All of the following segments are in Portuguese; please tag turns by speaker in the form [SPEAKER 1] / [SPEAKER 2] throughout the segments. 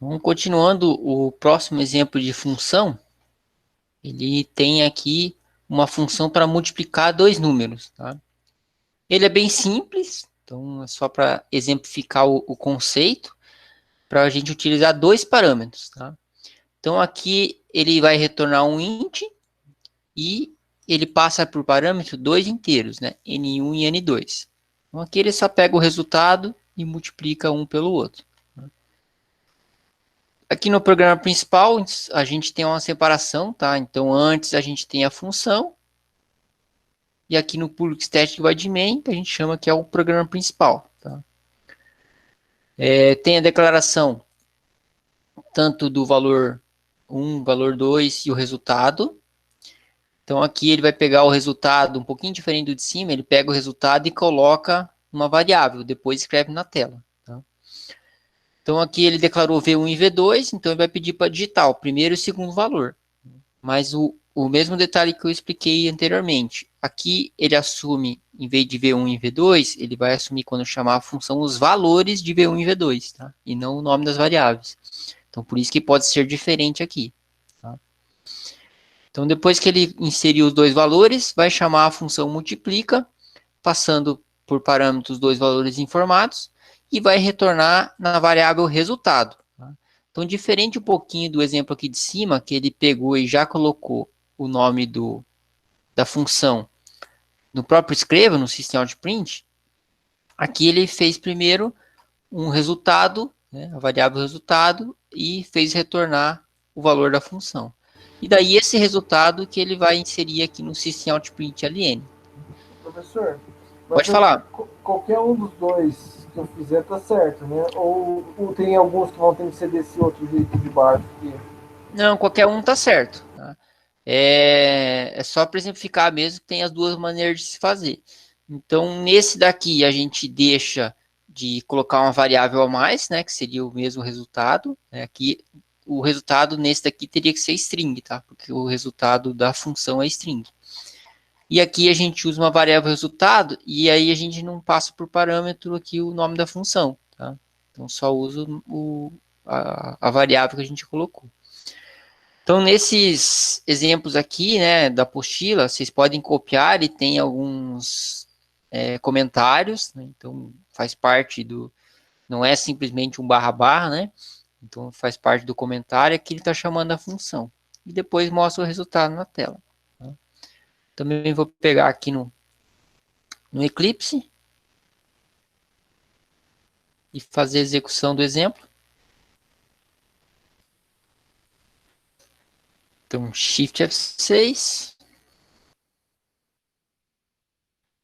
[SPEAKER 1] Então, continuando o próximo exemplo de função, ele tem aqui uma função para multiplicar dois números, tá? Ele é bem simples, então é só para exemplificar o conceito, para a gente utilizar dois parâmetros, tá? Então aqui ele vai retornar um int e ele passa por parâmetro dois inteiros, né? N1 e N2. Então aqui ele só pega o resultado e multiplica um pelo outro. Aqui no programa principal a gente tem uma separação, tá? Então antes a gente tem a função e aqui no public static void main que a gente chama que é o programa principal, tá? Tem a declaração tanto do valor 1, valor 2 e o resultado. Então aqui ele vai pegar o resultado um pouquinho diferente do de cima, ele pega o resultado e coloca uma variável, depois escreve na tela. Tá? Então aqui ele declarou V1 e V2, então ele vai pedir para digitar o primeiro e o segundo valor. Mas o mesmo detalhe que eu expliquei anteriormente, aqui ele assume, em vez de V1 e V2, ele vai assumir quando chamar a função os valores de V1 e V2, tá? E não o nome das variáveis. Então por isso que pode ser diferente aqui. Tá? Então, depois que ele inseriu os dois valores, vai chamar a função multiplica, passando por parâmetros os dois valores informados, e vai retornar na variável resultado. Tá? Então, diferente um pouquinho do exemplo aqui de cima, que ele pegou e já colocou o nome da função no próprio escreva, no system.out.print, aqui ele fez primeiro um resultado, né, a variável resultado, e fez retornar o valor da função. E daí esse resultado que ele vai inserir aqui no system.out.println.
[SPEAKER 2] Professor, mas
[SPEAKER 1] Pode falar.
[SPEAKER 2] qualquer um dos dois que eu fizer tá certo, né? Ou tem alguns que vão ter que ser desse outro jeito de baixo aqui?
[SPEAKER 1] Não, qualquer um tá certo. Tá? É só para exemplificar mesmo que tem as duas maneiras de se fazer. Então, nesse daqui, a gente deixa de colocar uma variável a mais, né? Que seria o mesmo resultado. Né? Aqui, o resultado nesse daqui teria que ser string, tá? Porque o resultado da função é string. E aqui a gente usa uma variável resultado e aí a gente não passa por parâmetro aqui o nome da função, tá? Então só usa a variável que a gente colocou. Então nesses exemplos aqui, né, da apostila, vocês podem copiar e tem alguns comentários, né? Então faz parte não é simplesmente um barra barra, né? Então faz parte do comentário que ele está chamando a função. E depois mostra o resultado na tela. Tá? Também vou pegar aqui no Eclipse e fazer a execução do exemplo. Então, Shift F6.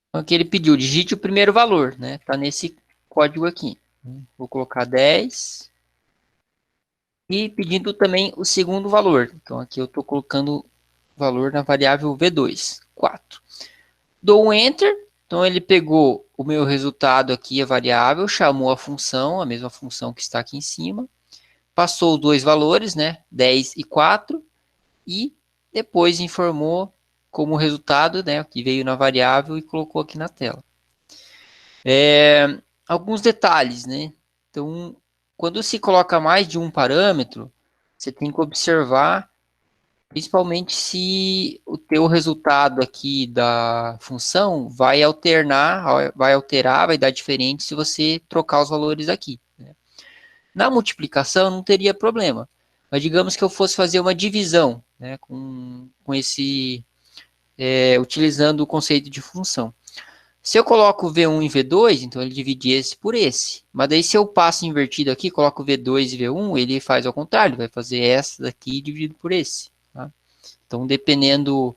[SPEAKER 1] Então, aqui ele pediu, digite o primeiro valor, né? Tá nesse código aqui. Vou colocar 10. E pedindo também o segundo valor. Então, aqui eu estou colocando o valor na variável V2, 4. Dou um Enter. Então, ele pegou o meu resultado aqui, a variável, chamou a função, a mesma função que está aqui em cima. Passou os dois valores, né? 10 e 4. E depois informou como resultado, né, que veio na variável e colocou aqui na tela. Alguns detalhes, né? Então, quando se coloca mais de um parâmetro, você tem que observar, principalmente se o teu resultado aqui da função vai alterar, vai dar diferente se você trocar os valores aqui. Né? Na multiplicação não teria problema. Mas digamos que eu fosse fazer uma divisão, né, com utilizando o conceito de função. Se eu coloco V1 e V2, então ele divide esse por esse. Mas daí se eu passo invertido aqui, coloco V2 e V1, ele faz ao contrário, ele vai fazer essa daqui dividido por esse. Tá? Então, dependendo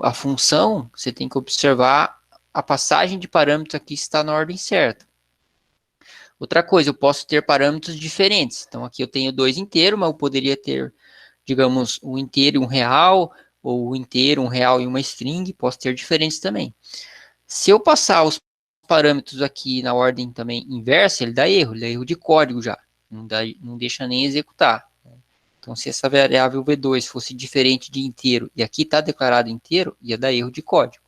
[SPEAKER 1] a função, você tem que observar a passagem de parâmetros aqui está na ordem certa. Outra coisa, eu posso ter parâmetros diferentes. Então, aqui eu tenho 2 inteiros, mas eu poderia ter, digamos, um inteiro e um real, ou um inteiro, um real e uma string, posso ter diferentes também. Se eu passar os parâmetros aqui na ordem também inversa, ele dá erro de código já, não deixa nem executar. Então, se essa variável V2 fosse diferente de inteiro, e aqui está declarado inteiro, ia dar erro de código.